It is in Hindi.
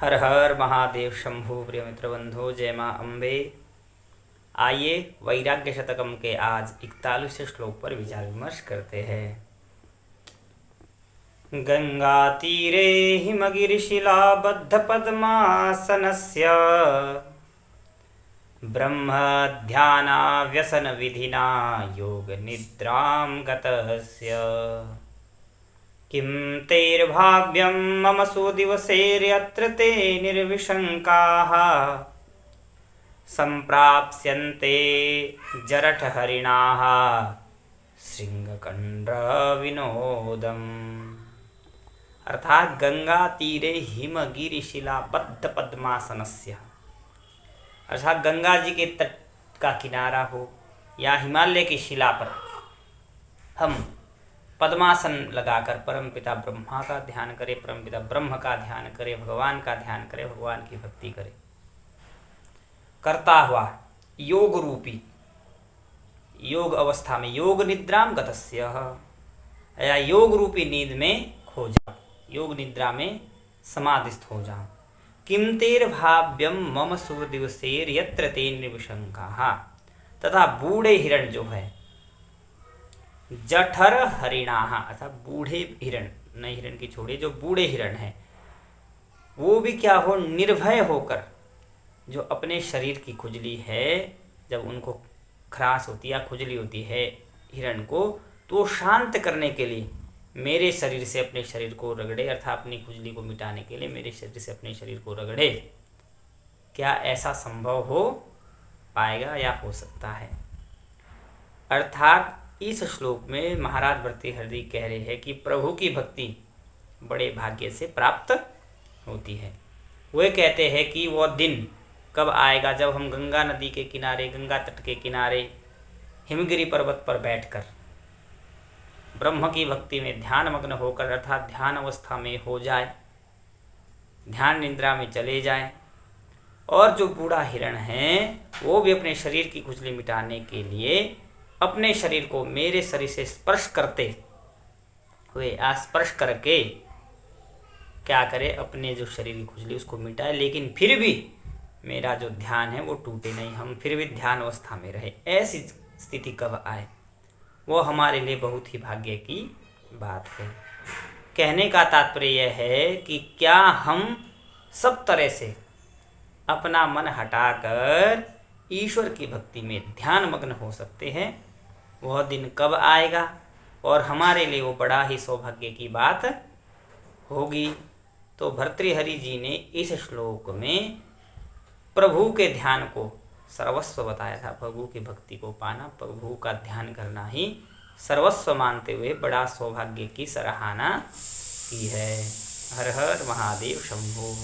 हर हर महादेव शंभु। प्रिय मित्र बंधु, जय माँ अम्बे। आइए वैराग्य शतकम के आज 41वें श्लोक पर विचार विमर्श करते हैं। गंगा तीरे हिमगिरिशिलाबद्ध पद्मासनस्य ब्रह्म ध्याना व्यसन विधिना योग निद्रां गतस्य किं तैर्भाव्यं मम सुदिवसैर्यत्र ते निर्विशङ्काः सम्प्राप्स्यन्ते जरठहरिणाः श्रृंगकण्डविनोदम्। अर्थात गंगा तीरे हिमगिरिशिलाबद्ध पद्मासनस्य, अर्थात गंगा जी के तट का किनारा हो या हिमालय की शिला पर हम पद्मासन लगाकर परमपिता ब्रह्मा का ध्यान करें, परमपिता ब्रह्म का ध्यान करें, भगवान का ध्यान करें, भगवान की भक्ति करें, करता हुआ योग रूपी योग अवस्था में योग निद्राम गतस्य, या योग रूपी नींद में खो जाओ, योग निद्रा में समाधिस्थ हो जाओ। किम तेर भाव्यम मम शुभ दिवसेर यत्र ते निर्विशंका, तथा बूढ़े हिरण जो है, जठर हरिणाहा अर्थात बूढ़े हिरण, नए हिरण की छोड़िए, जो बूढ़े हिरण हैं वो भी क्या हो, निर्भय होकर, जो अपने शरीर की खुजली है, जब उनको खराश होती है या खुजली होती है हिरण को, तो शांत करने के लिए मेरे शरीर से अपने शरीर को रगड़े, अर्थात अपनी खुजली को मिटाने के लिए मेरे शरीर से अपने शरीर को रगड़े। क्या ऐसा संभव हो पाएगा या हो सकता है? अर्थात इस श्लोक में महाराज भर्तृहरि कह रहे हैं कि प्रभु की भक्ति बड़े भाग्य से प्राप्त होती है। वे कहते हैं कि वह दिन कब आएगा जब हम गंगा नदी के किनारे, गंगा तट के किनारे हिमगिरी पर्वत पर बैठकर ब्रह्म की भक्ति में ध्यान मग्न होकर, अर्थात ध्यान अवस्था में हो जाए, ध्यान निद्रा में चले जाएं, और जो बूढ़ा हिरण है वो भी अपने शरीर की खुजली मिटाने के लिए अपने शरीर को मेरे शरीर से स्पर्श करते हुए, स्पर्श करके क्या करे, अपने जो शरीर की खुजली उसको मिटाए, लेकिन फिर भी मेरा जो ध्यान है वो टूटे नहीं, हम फिर भी ध्यान अवस्था में रहे। ऐसी स्थिति कब आए, वो हमारे लिए बहुत ही भाग्य की बात है। कहने का तात्पर्य यह है कि क्या हम सब तरह से अपना मन हटाकर ईश्वर की भक्ति में ध्यान मग्न हो सकते हैं? वह दिन कब आएगा और हमारे लिए वो बड़ा ही सौभाग्य की बात होगी। तो भर्तृहरि जी ने इस श्लोक में प्रभु के ध्यान को सर्वस्व बताया था। प्रभु की भक्ति को पाना, प्रभु का ध्यान करना ही सर्वस्व मानते हुए बड़ा सौभाग्य की सराहना की है। हर हर महादेव शंभो।